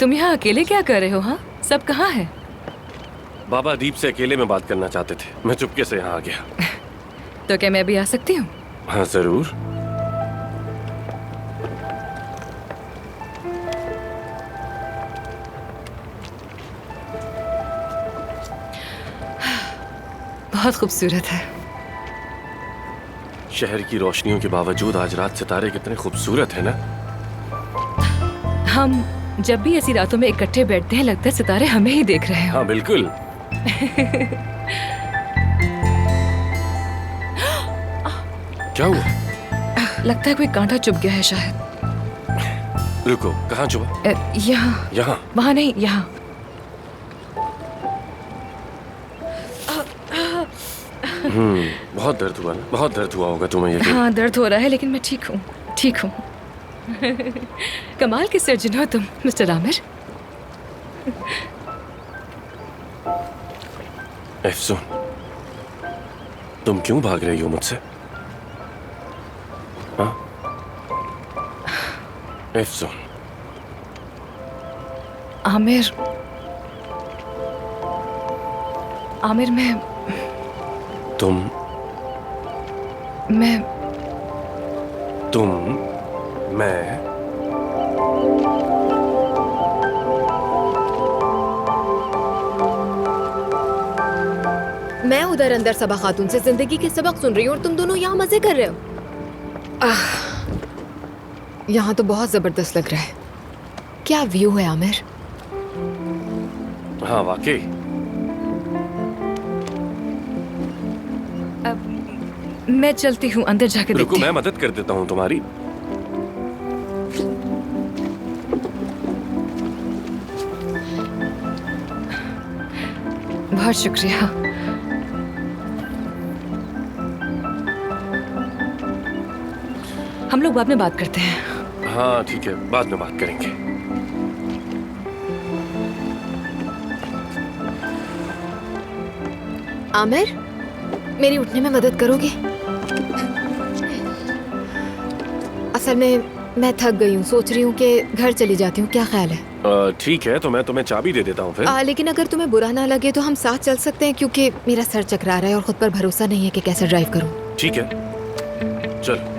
तुम यहाँ अकेले क्या कर रहे हो? हाँ, सब कहाँ है? बाबा दीप से अकेले में बात करना चाहते थे, मैं चुपके से यहाँ आ गया। तो क्या मैं भी आ सकती हूँ? हाँ जरूर। बहुत खूबसूरत है। शहर की रोशनियों के बावजूद आज रात सितारे कितने खूबसूरत है ना। हम जब भी ऐसी रातों में इकट्ठे बैठते हैं लगता है सितारे हमें ही देख रहे हो। हाँ बिल्कुल। क्या हुआ? लगता है कोई कांटा चुभ गया है शायद। रुको, कहाँ चुभा? यहाँ। यहाँ? वहाँ नहीं, यहाँ। बहुत दर्द हुआ ना? बहुत दर्द हुआ होगा तुम्हें ये? हाँ दर्द हो रहा है लेकिन मैं ठीक हूँ, ठीक हूँ। कमाल के सर्जन हो तुम मिस्टर आमिर। एफसून, तुम क्यों भाग रही हो मुझसे? हाँ? एफसून। आमिर, आमिर मैं तुम मैं मैं उधर अंदर सबा खातून से जिंदगी के सबक सुन रही हूँ और तुम दोनों यहाँ मजे कर रहे हो। यहाँ तो बहुत जबरदस्त लग रहा है। क्या व्यू है आमिर? हाँ वाकई। मैं चलती हूँ, अंदर जाके देखती रुको, हूँ। मैं मदद कर देता हूँ तुम्हारी। बहुत शुक्रिया। हम लोग बाद में बात करते हैं। हाँ ठीक है, बाद में बात करेंगे। आमिर, मेरी उठने में मदद करोगे? असल में मैं थक गई हूँ, सोच रही हूँ कि घर चली जाती हूँ। क्या ख्याल है? ठीक है, तो मैं तुम्हें चाबी दे देता हूँ फिर। लेकिन अगर तुम्हें बुरा ना लगे तो हम साथ चल सकते हैं, क्योंकि मेरा सर चकरा रहा है और खुद पर भरोसा नहीं है कि कैसे ड्राइव करूँ। ठीक है, चल।